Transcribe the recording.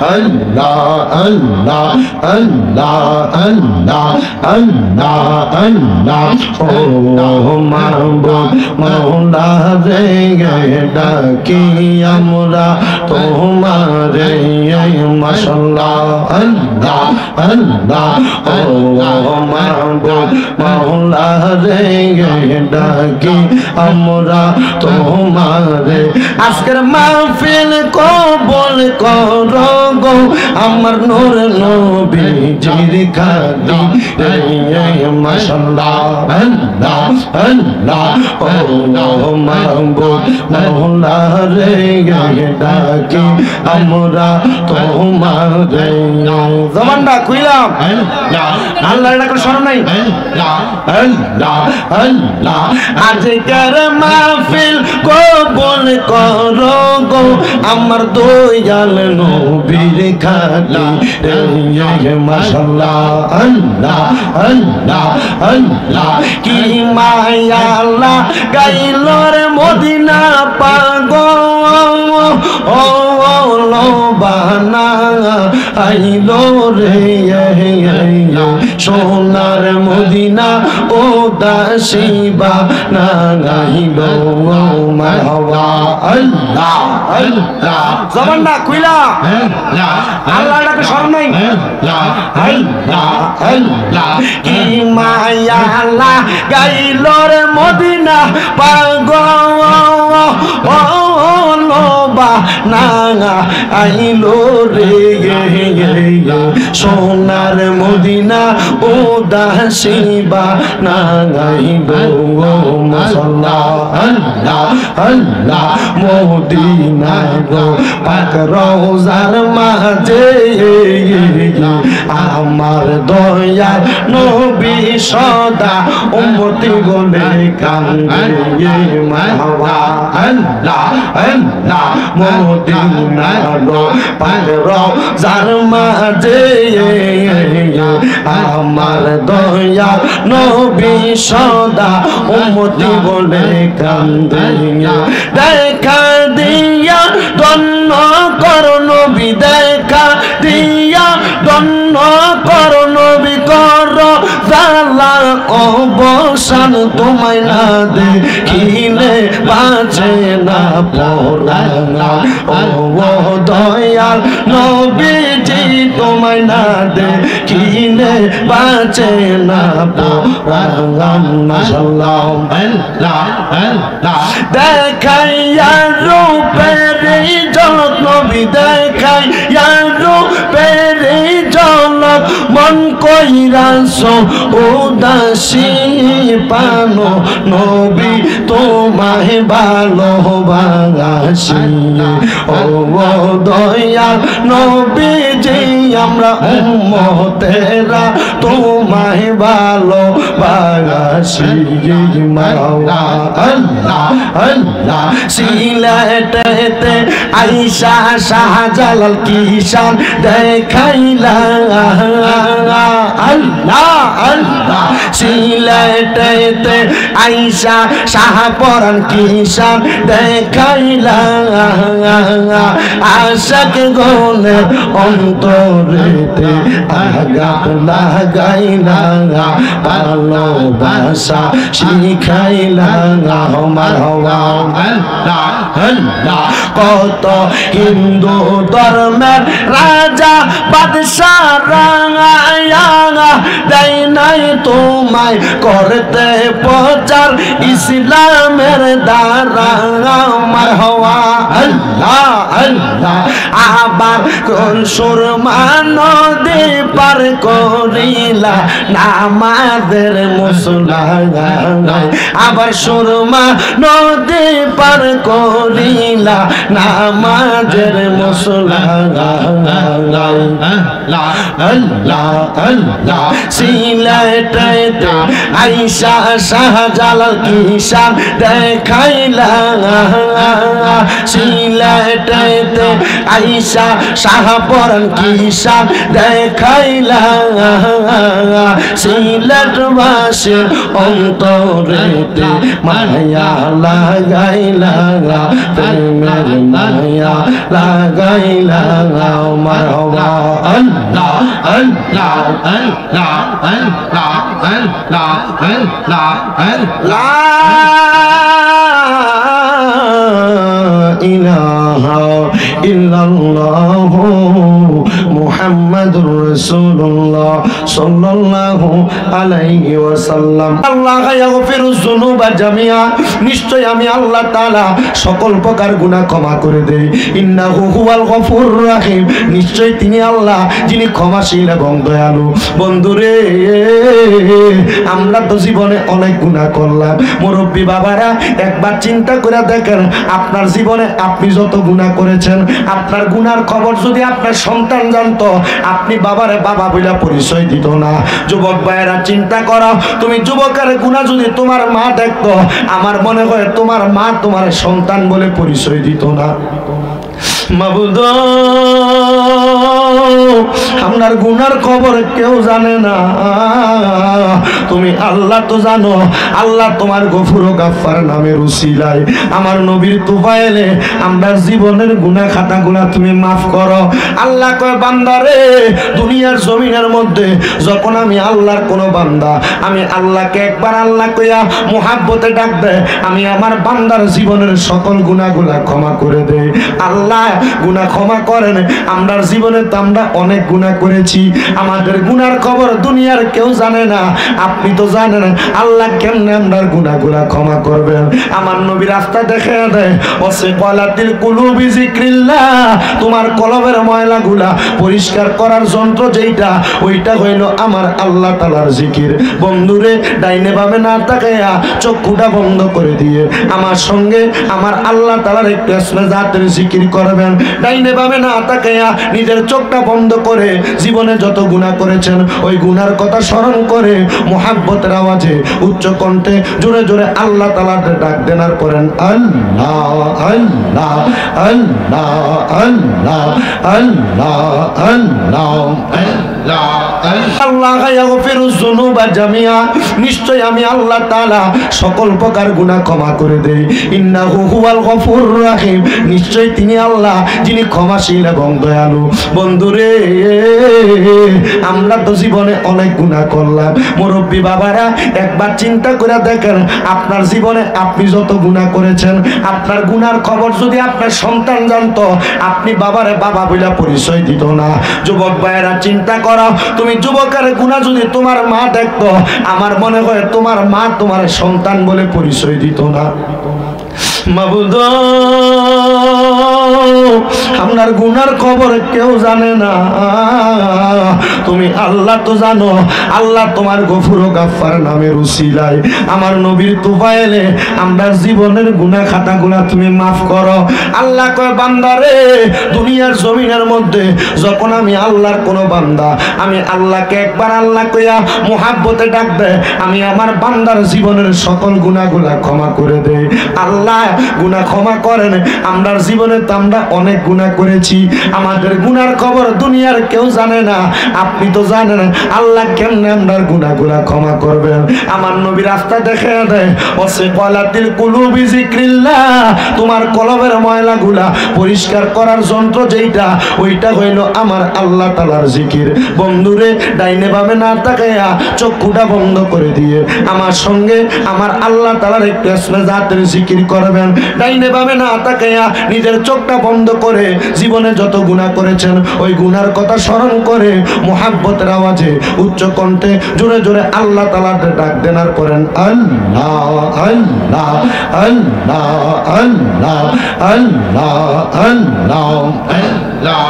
Allah Allah Allah Allah Allah Allah oh mahbub maula re ডাকি আমরা তোমারে মাশাআল্লাহ আল্লাহ আল্লাহ ও মাহবুব মাওলা রে ডাকি আমরা তোমারে আজকের মাহফিল কবুল করো গো আমার নূর নবীজির খাদি মাশাআল্লাহ আল্লাহ আল্লাহ ও মাহবুব মাওলা রে ডাকি আমরা তোমারে জবানটা কইলাম আল্লাহর ডাক শরণ নাই আল্লাহ আল্লাহ আজকের মাহফিল কবুল করো গো আমার দয়াল নবীর খালি রে মাশাআল্লাহ আল্লাহ আল্লাহ আল্লাহ কি মায়া আল্লাহ গাইল রে মদিনা পাগল ও লোবানা আইলো রে সোনার মদিনা ও দাসিবা না গাইলো মারহাবা আল্লাহ আল্লাহ জবানটা কইলা আল্লাহর ডাকে শরণ নাই আল্লাহ আল্লাহ কি মায়া আল্লাহ গাইলো রে মদিনা পাগল ও লোবা না আইলো রে সোনার মদিনা ও দাসিবা না গাইলো মাশাআল্লাহ আল্লাহ আল্লাহ মদিনা গো পাক রওজার মাঝে আমার দয়াল নবী সদা উম্মতি বলে কান্দে মারহাবা আল্লাহ আল্লাহ মদিনা গো পাক রওজার মাঝে আমার দয়াল নবী সদা উম্মতি বলে কান্দে দেখা দিয়া ধন্য করো নবী দেখা দিয়া ধন্য করো নবী করো জালা অবসান তোমায় না দেখিলে বাঁচে না পরানা ও দয়াল নবীজি তোমায় না দেখিলে বাঁচে না পরানা মাশাআল্লাহ আল্লাহ আল্লাহ দেখাইয়া রূপের জগৎ নবী দেখাইয়া রূপের জগৎ মন কইরাছ উদাসী পানো নবী তোমায় ভালোবাসি ও দয়াল নবীজি আমরা উম্মতেরা তোমায় ভালোবাসি মাওলা আল্লাহ আল্লাহ সিলেটেতে আয়েশা শাহজালাল কিশান দেখাইলা আল্লাহ আল্লাহ সিলেটেতে আয়েশা শাহপরান কিশান দেখাইলা আশাক গনে অন্তরেতে আঘাত লাগাইলা ভালোবাসা শিখাইলা মারহাবা আল্লাহ আল্লাহ কত হিন্দু ধর্মের রাজা বাদশাহ রাঙায়া দেয় নাই তোমায় করতে প্রচার ইসলামের দ্বারা মারহাবা আল্লাহ আল্লাহ আবার কোন সুরমা নদী পার করিলা নামাজের মুসলমান আবার সুরমা নদী পার করিলা নামাজের মুসলমান আল্লাহ আল্লাহ সিলেটেতে আইসা শাহজালাল কিসান দেখাইলা সিলেটেতে আইসা শাহপরান কিসান দেখাইলা সিলেটবাসীর অন্তরেতে মায়া লাগাইলা প্রেমের মায়া লাগাইলা মারহাবা আল্লাহ আল্লাহ আল্লাহ আল্লাহ আল্লাহ আল্লাহ লা ইলাহা ইল্লাল্লাহ মুহাম্মাদুর রাসূলুল্লাহ সাল্লাল্লাহু আলাইহি ওয়াসাল্লাম। আল্লাহ ইয়াগফিরুয যুনুবা জামিআ, নিশ্চয় আমি আল্লাহ তাআলা সকল প্রকার গুনাহ ক্ষমা করে দেই। ইন্নাহু হুয়াল গফুরুর রহিম, নিশ্চয় তিনি আল্লাহ যিনি ক্ষমাশীল এবং দয়ালু। বন্ধুরে, আমরা তো জীবনে অনেক গুনাহ করলাম। মুরব্বী বাবারা, একবার চিন্তা করে দেখেন, আপনার জীবনে আপনি যত গুনাহ করেছেন, আপনার গুনার খবর যদি আপনার সন্তান জানতো, আপনি বাবারে বাবা বলে পরিচয় দিত না। যুবক ভাইয়েরা চিন্তা করো, তুমি যুবকের গুনাহ যদি তোমার মা দেখতো, আমার মনে হয় তোমার মা তোমার সন্তান বলে পরিচয় দিত না। মাবুদ, আপনার গুনার খবর কেউ জানে না, তুমি আল্লাহ তো জানো। আল্লাহ তোমার গফুর ও গাফফার নামের উসিলায় আমার নবীর তুফাইলে আমরা জীবনের গুনাহ খাতাগুলা তুমি মাফ করো। আল্লাহ কয়, বান্দারে, দুনিয়ার জমিনের মধ্যে যখন আমি আল্লাহর কোন বান্দা আমি আল্লাহকে একবার আল্লাহ কইয়া মুহাব্বতে ডাক দেয়, আমি আমার বান্দার জীবনের সকল গুনাহগুলা ক্ষমা করে দেই। আল্লাহ গুনাহ ক্ষমা করেন। আমরা জীবনে তো আমরা অনেক গুনাহ করেছি, আমাদের গুনার খবর দুনিয়ার কেউ জানে না, আপনি তো জানেন। আল্লাহ কেমনে আমরা গুনাহগুলা ক্ষমা করবেন? আমার নবী রাস্তা দেখে দেয়, ওসে কলাতিল কুলুবি যিকরিল্লাহ, তোমার কলবের ময়লাগুলা পরিষ্কার করার যন্ত্র যেইটা, ওইটা হইল আমার আল্লাহ তাআলার জিকির। বন্ধুরে, ডাইনে বামে না তাকায়া চক্ষুটা বন্ধ করে দিয়ে আমার সঙ্গে আমার আল্লাহ তাআলার একটু ইসমে জাতের জিকির করবেন। ডাইনে বামে না তাকায়া নিজের চোখটা বন্ধ করে জীবনে যত গুনাহ করেছেন ওই গুনার কথা স্মরণ করে মুহাব্বতের আওয়াজে উচ্চ কণ্ঠে জোরে জোরে আল্লাহ তাআলার ডাক দেনার করেন, আল্লাহ আল্লাহ আল্লাহ আল্লাহ আল্লাহ আল্লাহ আল্লাহ ইয়াগফিরুয যুনুবা জামিআ, নিশ্চয় আমি আল্লাহ তাআলা সকল প্রকার গুনাহ ক্ষমা করে দেই। ইন্নাহু হুয়াল গফুরুর রহিম, নিশ্চয় তিনি আল্লাহ যিনি ক্ষমাশীল এবং দয়ালু। বন্ধুরে, আমরা তো জীবনে অনেক গুনাহ করলাম। মুরব্বী বাবারা, একবার চিন্তা করে দেখেন, আপনার জীবনে আপনি যত গুনাহ করেছেন, আপনার গুনার খবর যদি আপনার সন্তান জানতো, আপনি বাবারে বাবা বলে পরিচয় দিত না। যুবক ভাইয়েরা চিন্তা করো, তুমি যুবকের গুনাহ যদি তোমার মা দেখতো, আমার মনে হয় তোমার মা তোমার সন্তান বলে পরিচয় দিত না। মাবুদ, আপনার গুনার খবর কেউ জানে না, তুমি আল্লাহ তো জানো। আল্লাহ তোমার গফুর ও গাফফার নামের উসিলায় আমার নবীর তুফাইলে আমরা জীবনের গুনাহ খাতাগুলা তুমি মাফ করো। আল্লাহ কয়, বান্দারে, দুনিয়ার জমিনের মধ্যে যখন আমি আল্লাহর কোন বান্দা আমি আল্লাহকে একবার আল্লাহ কইয়া মুহাব্বতে ডাক দেয়, আমি আমার বান্দার জীবনের সকল গুনাহগুলা ক্ষমা করে দেই। আল্লাহ গুনাহ ক্ষমা করেন। আমরা জীবনে তো আমরা অনেক গুনাহ করেছি, আমাদের গুনার খবর দুনিয়ার কেউ জানে না, আপনি তো জানেন। আল্লাহ কেমনে আমরা গুনাহগুলা ক্ষমা করবেন? আমার নবী রাস্তা দেখে দেয়, ওসে কলাতিল কুলুবি যিকরিল্লাহ, তোমার কলবের ময়লাগুলা পরিষ্কার করার যন্ত্র যেইটা, ওইটা হইল আমার আল্লাহ তাআলার জিকির। বন্ধুরে, ডাইনে বামে না তাকায়া চক্ষুটা বন্ধ করে দিয়ে আমার সঙ্গে আমার আল্লাহ তাআলার একটু ইসমে জাতের জিকির করবেন। ডাইনে বামে না তাকায়া নিজের চোখটা বন্ধ করে জীবনে যত গুনাহ করেছেন ওই গুনার কথা স্মরণ করে মুহাব্বতের আওয়াজে উচ্চ কণ্ঠে জোরে জোরে আল্লাহ তাআলার ডাক দেনার করেন, আল্লাহ আল্লাহ আল্লাহ আল্লাহ আল্লাহ আল্লাহ আল্লাহ।